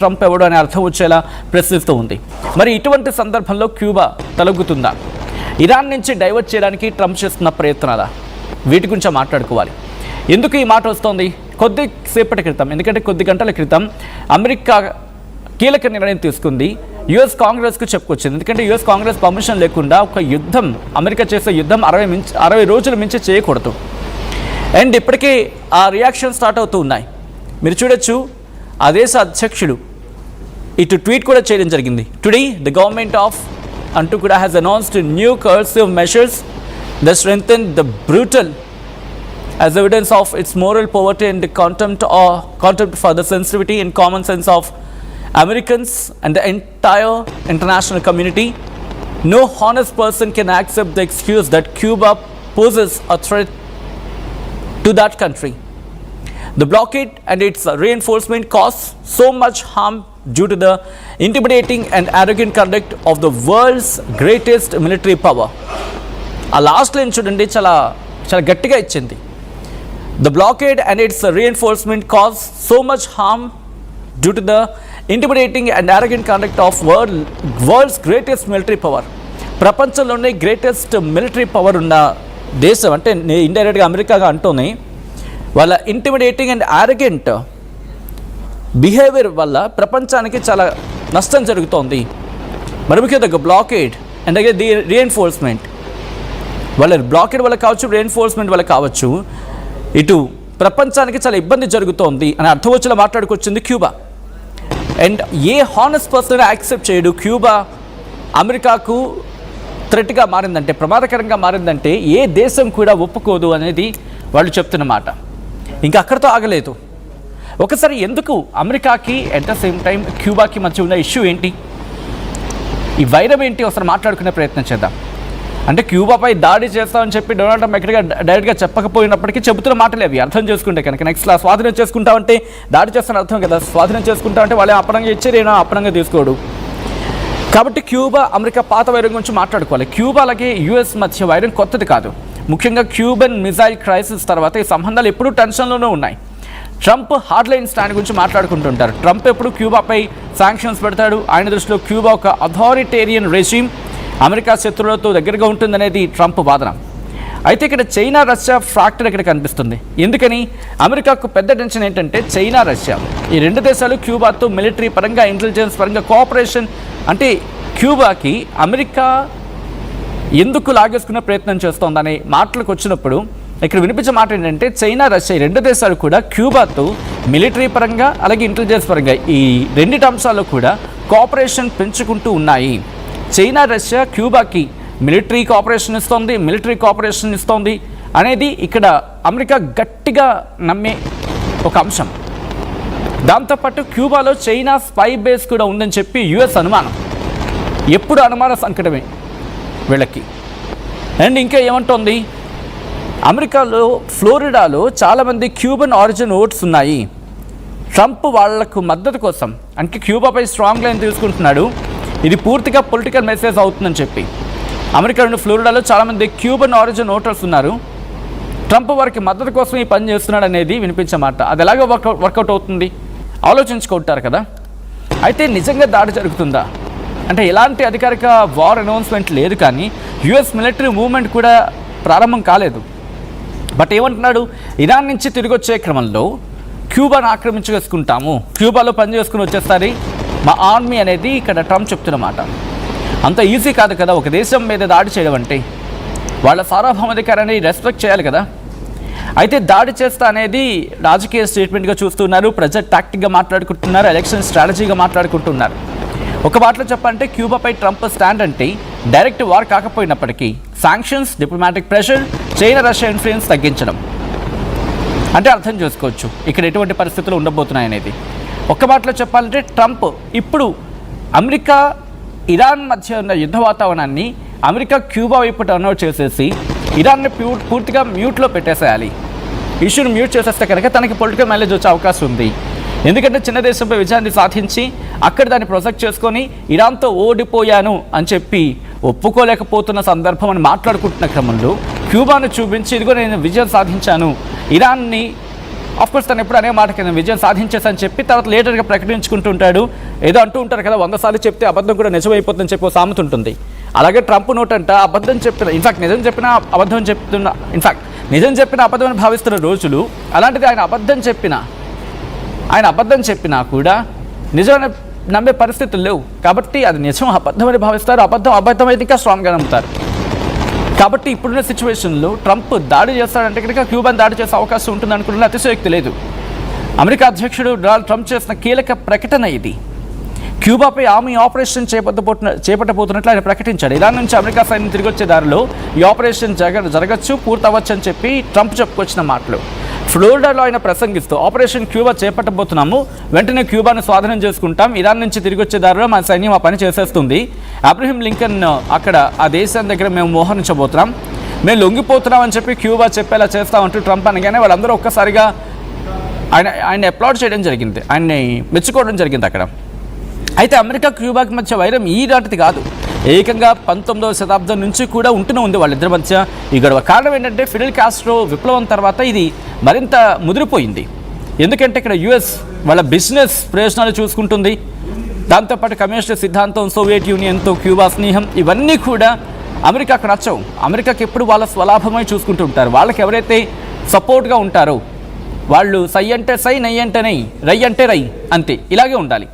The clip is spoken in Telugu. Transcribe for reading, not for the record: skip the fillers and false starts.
ట్రంప్ ఎవడు అనే అర్థం వచ్చేలా ప్రశ్నిస్తూ ఉంది. మరి ఇటువంటి సందర్భంలో క్యూబా తలొగ్గుతుందా? ఇరాన్ నుంచి డైవర్ట్ చేయడానికి ట్రంప్ చేస్తున్న ప్రయత్నాలా? వీటి గురించి మాట్లాడుకోవాలి. ఎందుకు ఈ మాట వస్తోంది? కొద్దిసేపటి క్రితం, ఎందుకంటే కొద్ది గంటల క్రితం అమెరికా కీలక నిర్ణయం తీసుకుంది. యుఎస్ కాంగ్రెస్కు చెప్పుకొచ్చింది. ఎందుకంటే యుఎస్ కాంగ్రెస్ పర్మిషన్ లేకుండా ఒక యుద్ధం, అమెరికా చేసే యుద్ధం 60 రోజుల మించి చేయకూడదు. అండ్ ఇప్పటికే ఆ రియాక్షన్ స్టార్ట్ అవుతూ ఉన్నాయి. మీరు చూడొచ్చు, ఆ దేశ అధ్యక్షుడు ఇటు ట్వీట్ కూడా చేయడం జరిగింది. టుడే ద గవర్నమెంట్ ఆఫ్ అంటూ కూడా has announced new coercive measures that strengthen the brutal as evidence of its moral poverty and contempt for the sensitivity and common sense of Americans and the entire international community. No honest person can accept the excuse that Cuba poses a threat to that country. The blockade and its reinforcement caused so much harm due to the intimidating and arrogant conduct of the world's greatest military power. ఆ లాస్ట్ లైన్ చూడండి, చాలా గట్టిగా ఇచ్చింది. The blockade and its reinforcement caused so much harm due to the intimidating and arrogant conduct of world's greatest military power. ప్రపంచంలోనే గ్రేటెస్ట్ మిలిటరీ పవర్ ఉన్న దేశం అంటే ఇండైరెక్ట్గా అమెరికాగా అంటూనే వాళ్ళ ఇంటిమిడేటింగ్ అండ్ ఆరగెంట్ బిహేవియర్ వల్ల ప్రపంచానికి చాలా నష్టం జరుగుతోంది. మరి ముఖ్యంగా బ్లాకేడ్ అండ్ అలాగే ది రీఎన్ఫోర్స్మెంట్, వాళ్ళ బ్లాకేడ్ వల్ల కావచ్చు, రీఎన్ఫోర్స్మెంట్ వల్ల కావచ్చు, ఇటు ప్రపంచానికి చాలా ఇబ్బంది జరుగుతోంది అని అర్థం వచ్చేలా మాట్లాడుకొచ్చింది Cuba. And a honest person accept చేయడు క్యూబా అమెరికాకు థ్రెట్గా మారిందంటే, ప్రమాదకరంగా మారిందంటే ఏ దేశం కూడా ఒప్పుకోదు అనేది వాళ్ళు చెప్తున్న మాట. ఇంకా అక్కడితో ఆగలేదు. ఒకసారి ఎందుకు అమెరికాకి అట్ ద సేమ్ టైం క్యూబాకి మధ్య ఉన్న ఇష్యూ ఏంటి, ఈ వైరం ఏంటి, ఒకసారి మాట్లాడుకునే ప్రయత్నం చేద్దాం. అంటే క్యూబాపై దాడి చేస్తామని చెప్పి డొనాల్డ్ ట్రంప్ ఎక్కడిగా డైరెక్ట్గా చెప్పకపోయినప్పటికీ చెబుతున్న మాటలు అవి. అర్థం చేసుకుంటే కనుక నెక్స్ట్ స్వాధీనం చేసుకుంటామంటే దాడి చేస్తాను అర్థం కదా, స్వాధీనం చేసుకుంటామంటే వాళ్ళే అప్పనంగా ఇచ్చారు, ఏమో అప్పనంగా తీసుకోడు. కాబట్టి క్యూబా అమెరికా పాత వైరం గురించి మాట్లాడుకోవాలి. క్యూబా అలాగే యుఎస్ మధ్య వైరం కొత్తది కాదు. ముఖ్యంగా క్యూబన్ మిజైల్ క్రైసిస్ తర్వాత ఈ సంబంధాలు ఎప్పుడూ టెన్షన్లోనే ఉన్నాయి. ట్రంప్ హార్డ్ లైన్ స్టాండ్ గురించి మాట్లాడుకుంటుంటారు. ట్రంప్ ఎప్పుడు క్యూబాపై శాంక్షన్స్ పెడతాడు. ఆయన దృష్టిలో క్యూబా ఒక అథారిటేరియన్ రెజీమ్, అమెరికా శత్రువులతో దగ్గరగా ఉంటుందనేది ట్రంప్ వాదన. అయితే ఇక్కడ చైనా రష్యా ఫ్రాక్టర్ ఇక్కడ కనిపిస్తుంది. ఎందుకని? అమెరికాకు పెద్ద టెన్షన్ ఏంటంటే చైనా రష్యా ఈ రెండు దేశాలు క్యూబాతో మిలిటరీ పరంగా, ఇంటెలిజెన్స్ పరంగా కోఆపరేషన్, అంటే క్యూబాకి అమెరికా ఎందుకు లాగేసుకునే ప్రయత్నం చేస్తోందనే మాటలకు వచ్చినప్పుడు ఇక్కడ వినిపించే మాట ఏంటంటే చైనా రష్యా ఈ రెండు దేశాలు కూడా క్యూబాతో మిలిటరీ పరంగా అలాగే ఇంటెలిజెన్స్ పరంగా ఈ రెండింటి అంశాల్లో కూడా కోఆపరేషన్ పెంచుకుంటూ ఉన్నాయి. చైనా రష్యా క్యూబాకి మిలిటరీ కోఆపరేషన్ ఇస్తోంది అనేది ఇక్కడ అమెరికా గట్టిగా నమ్మే ఒక అంశం. దాంతోపాటు క్యూబాలో చైనా స్పై బేస్ కూడా ఉందని చెప్పి యుఎస్ అనుమానం. ఎప్పుడు అనుమాన సంకటమే వీళ్ళకి. అండ్ ఇంకా ఏమంటోంది, అమెరికాలో ఫ్లోరిడాలో చాలామంది క్యూబన్ ఆరిజిన్ ఓట్స్ ఉన్నాయి. ట్రంప్ వాళ్లకు మద్దతు కోసం అంటే క్యూబాపై స్ట్రాంగ్ లైన్ తీసుకుంటున్నాడు. ఇది పూర్తిగా పొలిటికల్ మెసేజ్ అవుతుందని చెప్పి అమెరికాలోని ఫ్లోరిడాలో చాలామంది క్యూబన్ ఆరిజిన్ ఓటర్స్ ఉన్నారు. ట్రంప్ వారికి మద్దతు కోసం ఈ పని చేస్తున్నాడు అనేది వినిపించే మాట. అది ఎలాగో వర్కౌట్ అవుతుంది ఆలోచించుకుంటారు కదా. అయితే నిజంగా దాడి జరుగుతుందా అంటే ఎలాంటి అధికారిక వార్ అనౌన్స్మెంట్ లేదు, కానీ యుఎస్ మిలిటరీ మూవ్మెంట్ కూడా ప్రారంభం కాలేదు. బట్ ఏమంటున్నాడు, ఇరాన్ నుంచి తిరిగి వచ్చే క్రమంలో క్యూబాను ఆక్రమించేసుకుంటాము, క్యూబాలో పని చేసుకుని వచ్చేస్తారు మా ఆర్మీ అనేది ఇక్కడ ట్రంప్ చెప్తున్నమాట. అంత ఈజీ కాదు కదా ఒక దేశం మీద దాడి చేయడం అంటే. వాళ్ళ సార్వభౌమాధికారాన్ని రెస్పెక్ట్ చేయాలి కదా. అయితే దాడి చేస్తా అనేది రాజకీయ స్టేట్మెంట్గా చూస్తున్నారు, ప్రజలు టాక్టిక్గా మాట్లాడుకుంటున్నారు, ఎలక్షన్ స్ట్రాటజీగా మాట్లాడుకుంటున్నారు. ఒక మాటలో చెప్పాలంటే క్యూబాపై ట్రంప్ స్టాండ్ అంటే డైరెక్ట్ వార్ కాకపోయినప్పటికీ sanctions, diplomatic pressure, China Russia influence తగ్గించడం అంటే అర్థం చేసుకోవచ్చు ఇక్కడ ఎటువంటి పరిస్థితులు ఉండబోతున్నాయనేది. ఒక్క మాటలో చెప్పాలంటే ట్రంప్ ఇప్పుడు అమెరికా ఇరాన్ మధ్య ఉన్న యుద్ధ వాతావరణాన్ని అమెరికా క్యూబా వైపు టర్న్ అవుట్ చేసేసి ఇరాన్ని పూర్తిగా మ్యూట్లో పెట్టేసేయాలి. ఇష్యూని మ్యూట్ చేసేస్తే కనుక తనకి పొలిటికల్ మైలేజ్ వచ్చే అవకాశం ఉంది. ఎందుకంటే చిన్న దేశంపై విజయాన్ని సాధించి అక్కడ దాన్ని ప్రొజెక్ట్ చేసుకొని ఇరాన్తో ఓడిపోయాను అని చెప్పి ఒప్పుకోలేకపోతున్న సందర్భం అని మాట్లాడుకుంటున్న క్రమంలో క్యూబాను చూపించి ఇదిగో నేను విజయం సాధించాను, ఇరాన్ని ఆఫ్కోర్స్ తను ఎప్పుడు అనే మాట కింద విజయం సాధించేసని చెప్పి తర్వాత లేటర్గా ప్రకటించుకుంటూ ఉంటాడు. ఏదో అంటూ ఉంటారు కదా, 100 సార్లు చెప్తే అబద్ధం కూడా నిజమైపోతుందని చెప్పి ఒక సామెత ఉంటుంది. అలాగే ట్రంప్ నోటంట అబద్ధం చెప్పిన, ఇన్ఫాక్ట్ నిజం చెప్పిన అబద్ధం చెప్తున్న, ఇన్ఫాక్ట్ నిజం చెప్పిన అబద్ధమని భావిస్తున్న రోజులు. అలాంటిది ఆయన అబద్ధం చెప్పినా కూడా నిజమైన నమ్మే పరిస్థితులు లేవు. కాబట్టి అది నిజం అబద్ధమని భావిస్తారు, అబద్ధం అయితే ఇంకా స్ట్రాంగ్గా నమ్ముతారు. కాబట్టి ఇప్పుడున్న సిచ్యువేషన్లో ట్రంప్ దాడి చేస్తాడంటే కనుక క్యూబాని దాడి చేసే అవకాశం ఉంటుంది అనుకున్న అతిశయోక్తి లేదు. అమెరికా అధ్యక్షుడు డొనాల్డ్ ట్రంప్ చేసిన కీలక ప్రకటన ఇది. క్యూబాపై ఆర్మీ ఆపరేషన్ చేపట్టబోతున్నట్లు ఆయన ప్రకటించాడు. ఇరాన్ నుంచి అమెరికా సైన్యం తిరిగి వచ్చే దారిలో ఈ ఆపరేషన్ జరగచ్చు, పూర్తవచ్చు అని చెప్పి ట్రంప్ చెప్పుకొచ్చిన మాటలు. ఫ్లోరిడాలో ఆయన ప్రసంగిస్తూ ఆపరేషన్ క్యూబా చేపట్టబోతున్నాము, వెంటనే క్యూబాను స్వాధీనం చేసుకుంటాం, ఇరాన్ నుంచి తిరిగి వచ్చే దారిలో మన సైన్యం ఆ పని చేసేస్తుంది. అబ్రహీం లింకన్ అక్కడ ఆ దేశం దగ్గర మేము మోహరించబోతున్నాం, మేము లొంగిపోతున్నాం అని చెప్పి క్యూబా చెప్పేలా చేస్తామంటూ ట్రంప్ అనగానే వాళ్ళందరూ ఒక్కసారిగా ఆయన అప్లాడ్ చేయడం జరిగింది, ఆయన్ని మెచ్చుకోవడం జరిగింది అక్కడ. అయితే అమెరికా క్యూబాకి మధ్య వైరం ఈ నాటిది కాదు, ఏకంగా 19వ శతాబ్దం నుంచి కూడా ఉంటూనే ఉంది వాళ్ళిద్దరి మధ్య ఈ గొడవ. కారణం ఏంటంటే ఫిడెల్ కాస్ట్రో విప్లవం తర్వాత ఇది మరింత ముదిరిపోయింది. ఎందుకంటే ఇక్కడ యుఎస్ వాళ్ళ బిజినెస్ ప్రయోజనాలు చూసుకుంటుంది, దాంతోపాటు కమ్యూనిస్ట్ సిద్ధాంతం, సోవియట్ యూనియన్తో క్యూబా స్నేహం, ఇవన్నీ కూడా అమెరికాకు నచ్చవు. అమెరికాకి ఎప్పుడు వాళ్ళ స్వలాభమై చూసుకుంటూ ఉంటారు. వాళ్ళకి ఎవరైతే సపోర్ట్గా ఉంటారో వాళ్ళు సై అంటే సై, నై అంటే నై, రై అంటే రై, అంతే, ఇలాగే ఉండాలి.